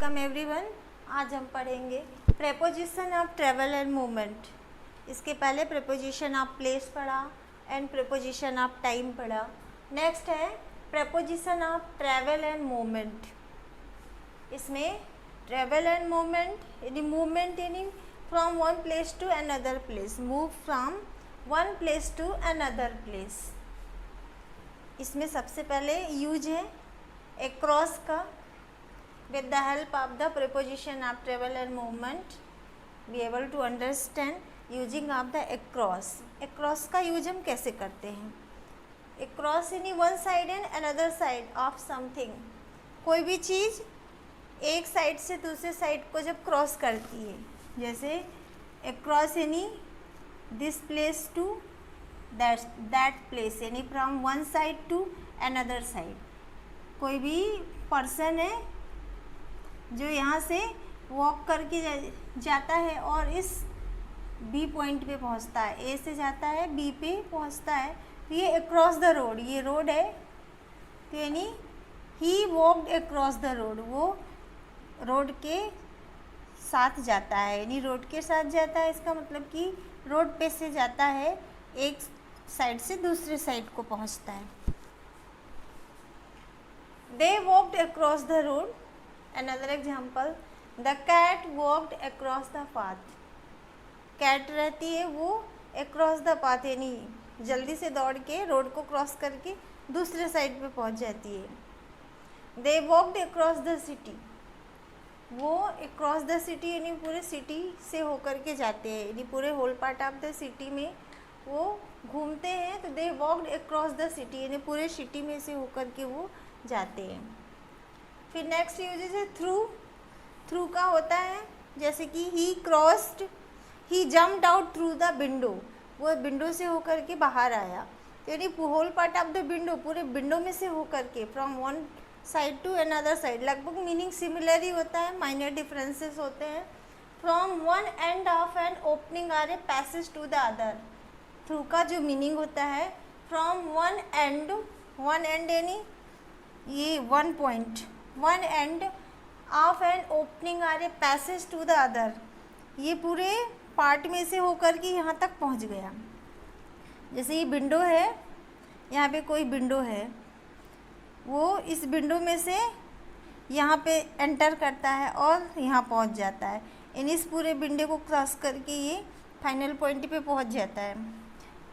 Welcome everyone. आज हम पढ़ेंगे preposition of travel and movement. इसके पहले प्रेपोजिशन ऑफ प्लेस पढ़ा एंड प्रेपोजिशन ऑफ टाइम पढ़ा। नेक्स्ट है preposition of travel and movement. इसमें ट्रेवल एंड मूवमेंट यानी from one place to another place, move from one place to another place. इसमें सबसे पहले यूज है across का। with the help of the preposition of travel and movement be able to understand using of the across। across का use हम कैसे करते हैं? across यानी one side and another side of something. कोई भी चीज़ एक साइड से दूसरे साइड को जब क्रॉस करती है, जैसे across यानी this place to that place, यानी from one side to another side. कोई भी पर्सन है जो यहाँ से वॉक करके जाता है और इस बी पॉइंट पे पहुँचता है, ए से जाता है बी पे पहुँचता है, तो ये अक्रॉस द रोड, ये रोड है, तो यानी he walked across the road, वो रोड के साथ जाता है, यानी रोड के साथ जाता है। इसका मतलब कि रोड पे से जाता है, एक साइड से दूसरे साइड को पहुँचता है। They walked across the road। Another example, the cat walked across the path। Cat रहती है वो across the path यानी जल्दी से दौड़ के रोड को क्रॉस करके दूसरे साइड पे पहुंच जाती है। They walked across the city। वो across the city यानी पूरे सिटी से होकर के जाते हैं, यानी पूरे whole part of the city में वो घूमते हैं, तो they walked across the city यानी पूरे सिटी में से होकर के वो जाते हैं। फिर नेक्स्ट यूजेज है थ्रू। थ्रू का होता है जैसे कि he crossed, he jumped out through the window, वो विंडो से होकर के बाहर आया, तो यानी whole part of the window, पूरे विंडो में से होकर के from one side to another side. लगभग मीनिंग सिमिलर ही होता है, माइनर डिफरेंसेस होते हैं। From one end of an opening or a passage to the other. Through का जो मीनिंग होता है from one end, one end यानी ये one point, one end of an opening or a passage to the other, ये पूरे part में से होकर के यहाँ तक पहुँच गया। जैसे ये विंडो है, यहाँ पे कोई विंडो है, वो इस विंडो में से यहाँ पे एंटर करता है और यहाँ पहुँच जाता है, इन इस पूरे विंडो को क्रॉस करके ये फाइनल पॉइंट पे पहुँच जाता है।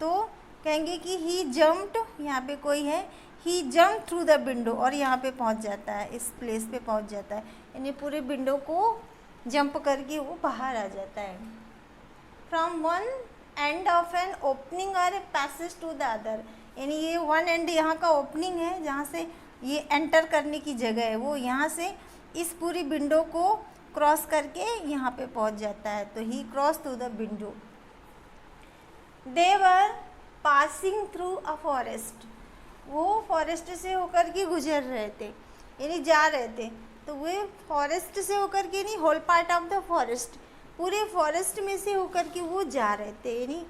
तो कहेंगे कि ही जम्प्ड, यहाँ पे कोई है, ही जम्प थ्रू द विंडो और यहाँ पे पहुँच जाता है, इस प्लेस पे पहुँच जाता है, यानी पूरे विंडो को जंप करके वो बाहर आ जाता है। From one end of an opening or a passage to the other, यानी ये वन एंड यहाँ का ओपनिंग है जहाँ से ये एंटर करने की जगह है, वो यहाँ से इस पूरी विंडो को क्रॉस करके यहाँ पे पहुँच जाता है, तो he cross through the window. They were passing through a forest. वो फॉरेस्ट से होकर के गुजर रहे थे, यानी जा रहे थे, तो वे फॉरेस्ट से होकर के नहीं, whole part of the forest, पूरे फॉरेस्ट में से होकर के वो जा रहे थे, यानी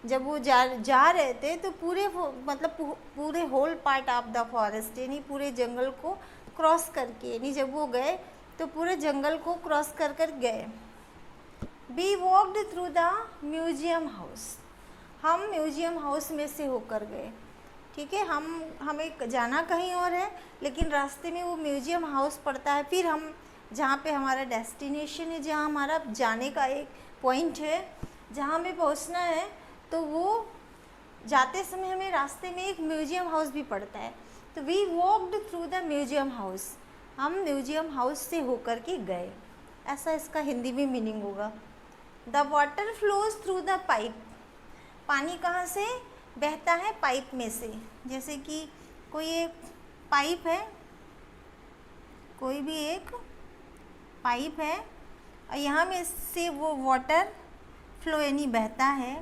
जब वो जा रहे थे तो पूरे मतलब पूरे whole part of the forest यानी पूरे जंगल को क्रॉस करके, यानी जब वो गए तो पूरे जंगल को क्रॉस कर कर गए। We walked through the museum house. हम म्यूजियम हाउस में से होकर गए, ठीक है। हमें जाना कहीं और है, लेकिन रास्ते में वो म्यूजियम हाउस पड़ता है। फिर हम जहाँ पे हमारा डेस्टिनेशन है, जहाँ हमारा जाने का एक पॉइंट है, जहाँ हमें पहुँचना है, तो वो जाते समय हमें रास्ते में एक म्यूजियम हाउस भी पड़ता है, तो we walked through the museum house. हम म्यूजियम हाउस से होकर के गए, ऐसा इसका हिंदी में मीनिंग होगा। The water flows through the pipe. पानी कहाँ से बहता है? पाइप में से। जैसे कि कोई एक पाइप है, कोई भी एक पाइप है और यहाँ में से वो वाटर फ्लो यानी बहता है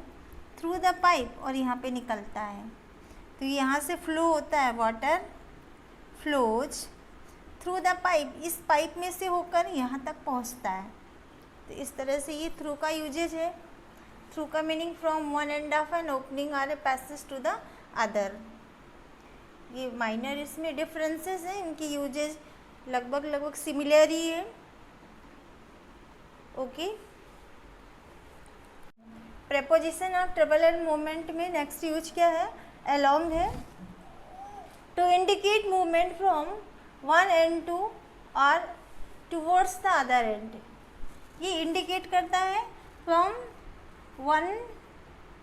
थ्रू द पाइप और यहाँ पे निकलता है, तो यहाँ से फ्लो होता है, water flows through the pipe, इस पाइप में से होकर यहाँ तक पहुँचता है। तो इस तरह से ये थ्रू का यूजेज है। थ्रू का meaning from one end of an opening or a passage to the other. ये माइनर इसमें डिफरेंसेस हैं, इनकी यूजेज लगभग सिमिलर ही है। Okay. Preposition of travel and movement में नेक्स्ट यूज क्या है? अलोंग है। To indicate movement from one end to और टूवर्ड्स द अदर एंड। ये इंडिकेट करता है from one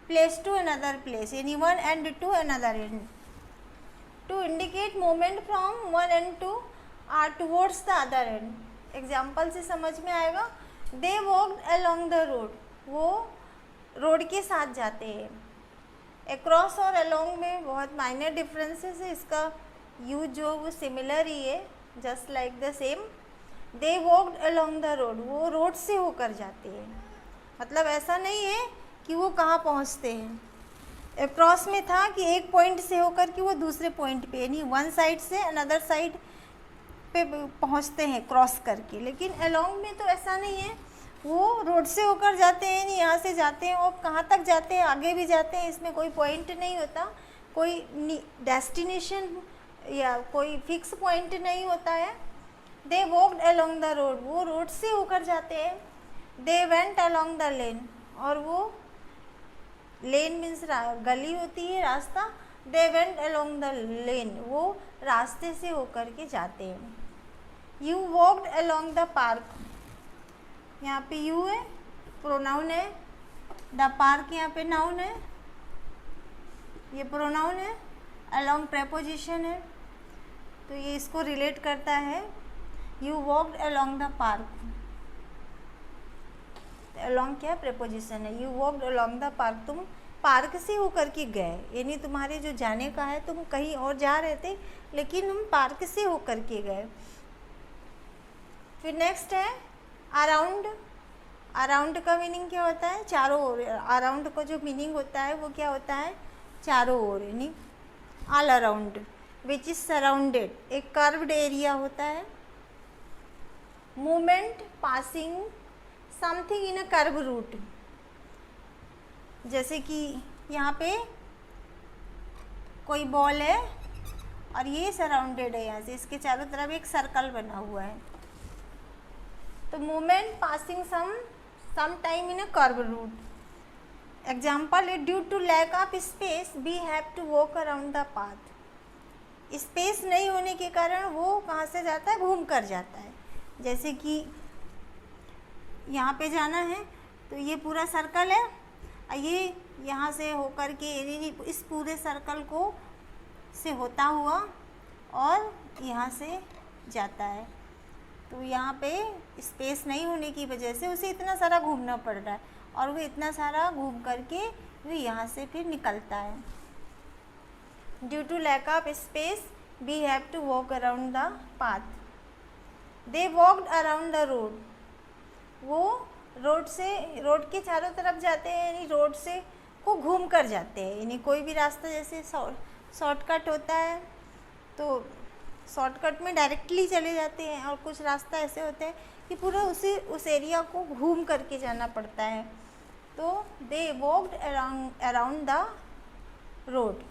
place to another place, यानी one end to another end. To indicate movement from one end to और towards the other end. Example से समझ में आएगा। They walked along the road, वो रोड के साथ जाते हैं। अक्रॉस और अलोंग में बहुत माइनर डिफरेंसेस है, इसका यूज जो वो सिमिलर ही है, just like the same. They walked along the road, वो रोड से होकर जाते हैं, मतलब ऐसा नहीं है कि वो कहाँ पहुँचते हैं। अक्रॉस में था कि एक पॉइंट से होकर कि वो दूसरे पॉइंट पे, यानी वन साइड से अनदर साइड पे पहुँचते हैं क्रॉस करके। लेकिन अलोंग में तो ऐसा नहीं है, वो रोड से होकर जाते हैं, नहीं यहाँ से जाते हैं और कहाँ तक जाते हैं, आगे भी जाते हैं। इसमें कोई पॉइंट नहीं होता, कोई डेस्टिनेशन या कोई फिक्स पॉइंट नहीं होता है। दे वॉक्ड अलोंग द रोड, वो रोड से होकर जाते हैं। They went along the lane, और वो लेन मीन्स गली होती है, रास्ता। They went along the lane, वो रास्ते से होकर के जाते हैं। You walked along the park, यहाँ पे यू है, प्रोनाउन है। द पार्क यहाँ पे नाउन है, ये प्रोनाउन है। अलोंग प्रेपोजिशन है, तो ये इसको रिलेट करता है। You walked along the park, along क्या प्रेपोजिशन है। You walked along the park, तुम पार्क से होकर के गए, यानी तुम्हारे जो जाने का है, तुम कहीं और जा रहे थे लेकिन हम पार्क से होकर के गए। फिर नेक्स्ट है अराउंड। अराउंड का मीनिंग क्या होता है? चारों ओर। अराउंड का जो मीनिंग होता है वो क्या होता है? चारों ओर, यानी all around, which is surrounded, एक कर्व्ड एरिया होता है। Movement passing something in a curve route, जैसे कि यहाँ पे कोई बॉल है और ये सराउंडेड है, यहाँ से इसके चारों तरफ एक सर्कल बना हुआ है। तो movement passing some time in a curve route. Example है due to lack of space we have to walk around the path. Space नहीं होने के कारण वो कहाँ से जाता है? घूम कर जाता है। जैसे कि यहाँ पे जाना है तो ये पूरा सर्कल है, ये यहाँ से होकर के इस पूरे सर्कल को से होता हुआ और यहाँ से जाता है। तो यहाँ पे स्पेस नहीं होने की वजह से उसे इतना सारा घूमना पड़ रहा है, और वो इतना सारा घूम करके वो यहाँ से फिर निकलता है। Due to lack of space we have to walk around the path. They walked around the road, वो रोड के चारों तरफ जाते हैं, यानी रोड से को घूम कर जाते हैं। यानी कोई भी रास्ता, जैसे शॉर्टकट होता है तो शॉर्टकट में डायरेक्टली चले जाते हैं, और कुछ रास्ता ऐसे होते हैं कि पूरा उस एरिया को घूम करके जाना पड़ता है। तो दे वॉक्ड अराउंड द रोड।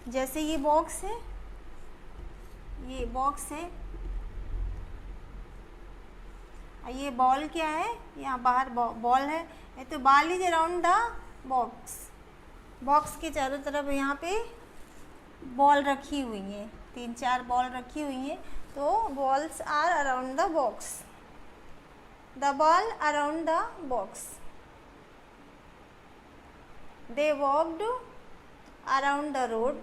जैसे ये बॉक्स है, ये बॉक्स है, ये बॉल क्या है? यहाँ बाहर बॉल है, ये तो ball is around the box. Box के चारों तरफ यहाँ पे बॉल रखी हुई है, 3-4 बॉल रखी हुई हैं, तो balls are around the box. The ball around the box. They walked around the road,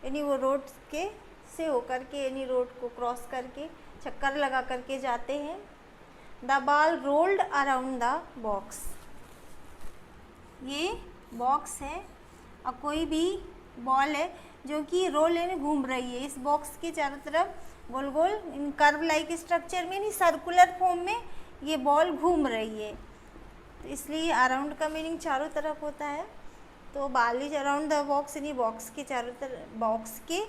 यानी वो रोड के से होकर के, यानी रोड को क्रॉस करके चक्कर लगा करके जाते हैं। The ball rolled around the box, ये बॉक्स है और कोई भी बॉल है जो कि रोल यानी घूम रही है इस बॉक्स के चारों तरफ गोल गोल इन कर्व लाइक स्ट्रक्चर में, यानी सर्कुलर फॉर्म में ये बॉल घूम रही है। तो इसलिए अराउंड का मीनिंग चारों तरफ होता है। तो ball is around the box, यानी बॉक्स के चारों तरफ, बॉक्स के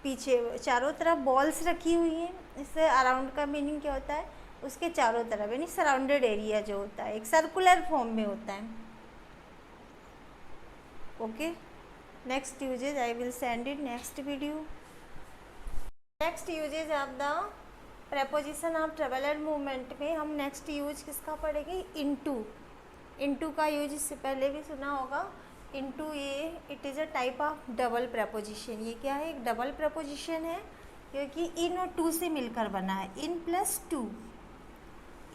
पीछे चारों तरफ बॉल्स रखी हुई हैं। इससे अराउंड का मीनिंग क्या होता है? उसके चारों तरफ, यानी सराउंडेड एरिया जो होता है एक सर्कुलर फॉर्म में होता है। Okay, next usages I will send it next video. Next usages of the preposition of travel and movement में हम नेक्स्ट यूज किसका पढ़ेंगे, इनटू। इनटू का यूज इससे पहले भी सुना होगा। इनटू ये it is a type of double preposition. ये क्या है, एक डबल प्रेपोजिशन है क्योंकि इन और टू से मिलकर बना है। In plus two,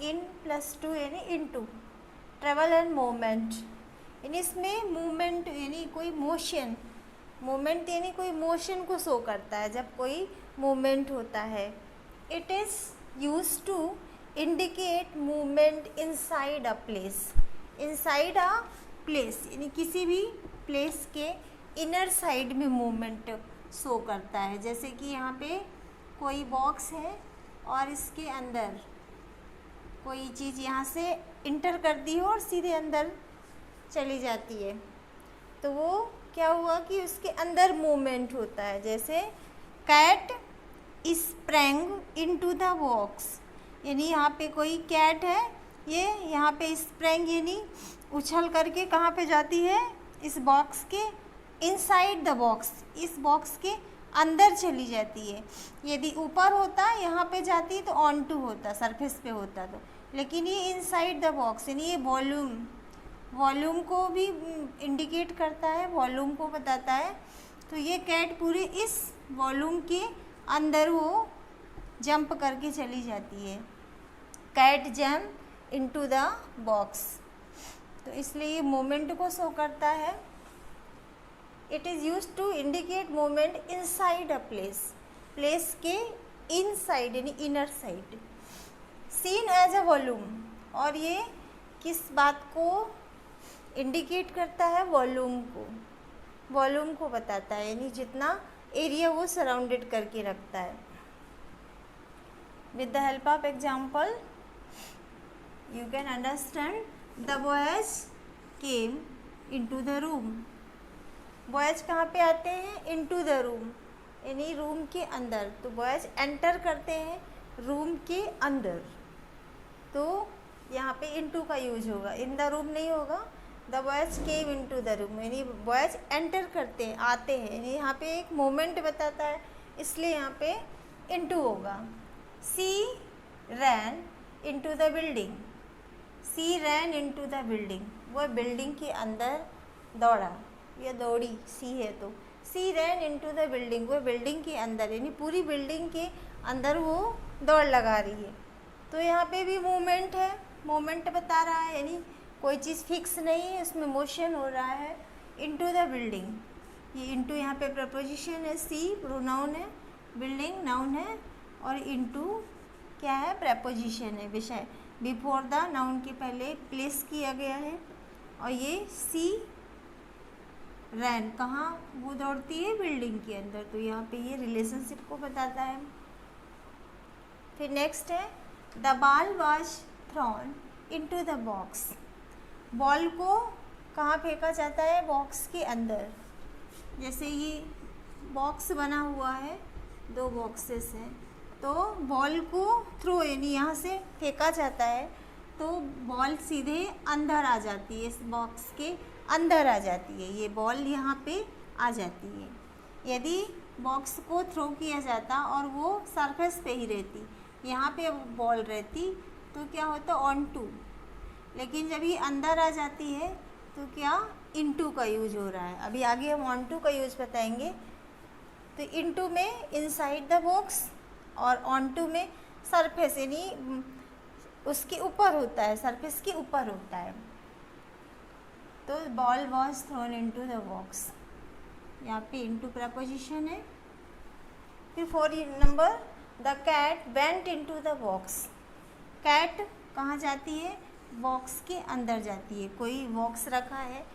in plus two यानी इनटू। ट्रेवल एंड मूवमेंट यानी इसमें मूवमेंट यानी कोई मोशन, मूवमेंट यानी कोई मोशन को शो करता है जब कोई मूवमेंट होता है। It is use to indicate movement inside a place. Inside a place यानी किसी भी प्लेस के इनर साइड में मूवमेंट शो करता है। जैसे कि यहाँ पे कोई बॉक्स है और इसके अंदर कोई चीज़ यहाँ से इंटर करती है और सीधे अंदर चली जाती है, तो वो क्या हुआ कि उसके अंदर मूवमेंट होता है। जैसे cat sprang into the box, यानी यहाँ पे कोई कैट है, ये यहाँ पे स्प्रैंग यानी उछल करके कहाँ पे जाती है, इस बॉक्स के इनसाइड द बॉक्स, इस बॉक्स के अंदर चली जाती है। यदि ऊपर होता यहाँ पे जाती तो ऑन टू होता, सरफेस पे होता तो, लेकिन ये इनसाइड द बॉक्स यानी ये वॉल्यूम को भी इंडिकेट करता है, वॉल्यूम को बताता है। तो ये कैट पूरे इस वॉल्यूम के अंदर वो जंप करके चली जाती है। Cat jump into the box, तो इसलिए ये मूवमेंट को शो करता है। It is use to indicate movement inside a place, place के इनसाइड यानी inner side. Seen as a volume, और ये किस बात को इंडिकेट करता है, वॉल्यूम को बताता है, यानी जितना एरिया वो सराउंडेड करके रखता है। With the help of example you can understand. The boys came into the room. Boys कहाँ पे आते हैं, इनटू द रूम यानी रूम के अंदर। तो बॉयज एंटर करते हैं रूम के अंदर, तो यहाँ पे इनटू का यूज होगा, इन द रूम नहीं होगा। The boys came into the room यानी बॉयज एंटर करते हैं, आते हैं, यानी यहाँ पे एक मोमेंट बताता है, इसलिए यहाँ पे इनटू होगा। She ran into the building. She ran into the building, वह बिल्डिंग के अंदर दौड़ा या दौड़ी, सी है तो she ran into the building, वह बिल्डिंग के अंदर यानी पूरी बिल्डिंग के अंदर वो दौड़ लगा रही है। तो यहाँ पे भी मूवमेंट है, मूवमेंट बता रहा है, यानी कोई चीज़ फिक्स नहीं है, उसमें मोशन हो रहा है। इनटू द बिल्डिंग, ये इनटू यहाँ पे प्रपोजिशन है, सी प्रोनाउन है, बिल्डिंग नाउन है, और इनटू क्या है, प्रपोजिशन है, विषय। बिफोर द नाउन के पहले प्लेस किया गया है। और ये सी रैन कहाँ वो दौड़ती है, बिल्डिंग के अंदर, तो यहाँ पे ये रिलेशनशिप को बताता है। फिर नेक्स्ट है the ball was thrown into the box. Ball को कहाँ फेंका जाता है, बॉक्स के अंदर। जैसे ये बॉक्स बना हुआ है, दो बॉक्सेस हैं, तो बॉल को थ्रो यानी यहाँ से फेंका जाता है, तो बॉल सीधे अंदर आ जाती है, इस बॉक्स के अंदर आ जाती है, ये बॉल यहाँ पे आ जाती है। यदि बॉक्स को थ्रो किया जाता और वो सरफेस पे ही रहती, यहाँ पे बॉल रहती, तो क्या होता, ऑन टू। लेकिन जब ये अंदर आ जाती है तो क्या, इनटू का यूज हो रहा है। अभी आगे हम ऑन टू का यूज बताएंगे। तो इनटू में इनसाइड द बॉक्स और ऑन टू में सरफेस यानी उसके ऊपर होता है, सरफेस के ऊपर होता है। तो ball was thrown into the box, यहाँ पे इनटू प्रपोजिशन है। फिर 4 number, the cat went into the box. Cat कहाँ जाती है, बॉक्स के अंदर जाती है। कोई बॉक्स रखा है,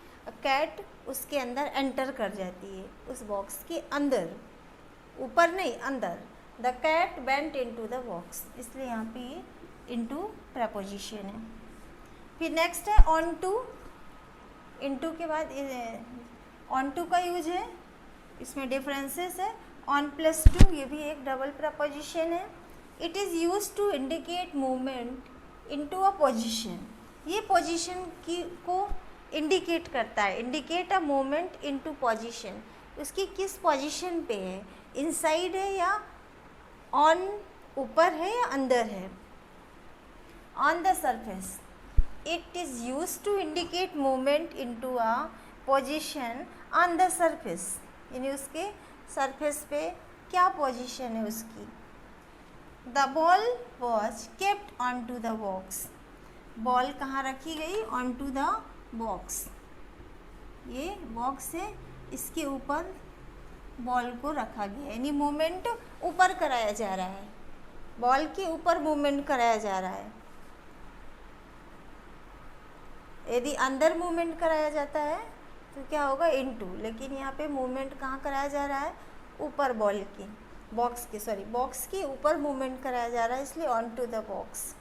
कैट उसके अंदर एंटर कर जाती है, उस बॉक्स के अंदर, ऊपर नहीं अंदर। The cat went into the box, इसलिए यहाँ पे ये इनटू प्रपोजिशन है। फिर नेक्स्ट है ऑन टू। इनटू के बाद ऑन टू का यूज है, इसमें डिफरेंसेस है। ऑन प्लस टू, ये भी एक डबल प्रपोजिशन है। It is use to indicate movement into a position. ये पोजीशन की को इंडिकेट करता है, indicate a movement into position, उसकी किस पोजीशन पे है, इनसाइड है या ऑन ऊपर है या अंदर है। On the surface, it is use to indicate movement into a position on the surface, यानी उसके सरफेस पे क्या पोजीशन है उसकी। The ball was kept on to the box, ball कहाँ रखी गई, ऑन टू द बॉक्स, ये बॉक्स है इसके ऊपर बॉल को रखा गया, यानी मूवमेंट ऊपर कराया जा रहा है, बॉल के ऊपर मूवमेंट कराया जा रहा है। यदि अंदर मूवमेंट कराया जाता है तो क्या होगा, इनटू, लेकिन यहाँ पे मूवमेंट कहाँ कराया जा रहा है, ऊपर बॉल के बॉक्स के ऊपर मूवमेंट कराया जा रहा है, इसलिए on to the box.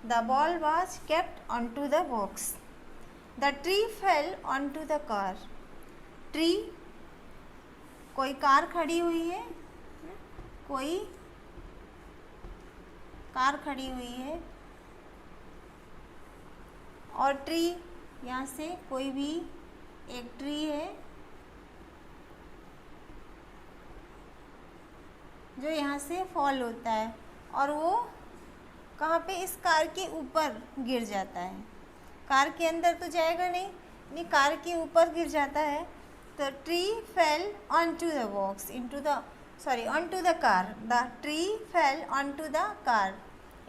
The ball was kept on to the box. The tree fell on to the car, tree, कोई कार खड़ी हुई है, कोई कार खड़ी हुई है और ट्री, यहाँ से कोई भी एक ट्री है जो यहाँ से फॉल होता है और वो कहाँ पे, इस कार के ऊपर गिर जाता है। कार के अंदर तो जाएगा नहीं, कार के ऊपर गिर जाता है। तो tree fell on to the box, on to the car. The tree fell on to the car,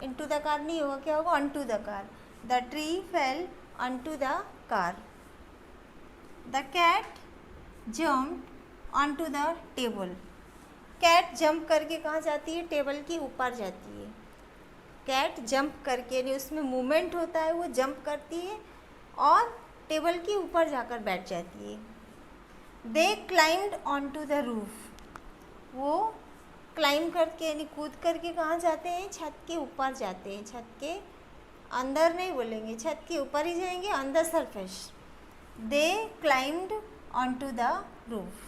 into the car नहीं होगा, क्या होगा, on to the car. The tree fell on to the car. The cat jump on to the table, cat jump करके कहाँ जाती है, table के ऊपर जाती है। कैट जंप करके, यानी उसमें मूवमेंट होता है, वो जंप करती है और टेबल के ऊपर जाकर बैठ जाती है। They climbed on to the roof, वो क्लाइम करके यानी कूद करके कहाँ जाते हैं, छत के ऊपर जाते हैं। छत के अंदर नहीं बोलेंगे, छत के ऊपर ही जाएंगे, on the surface. They climbed on to the roof.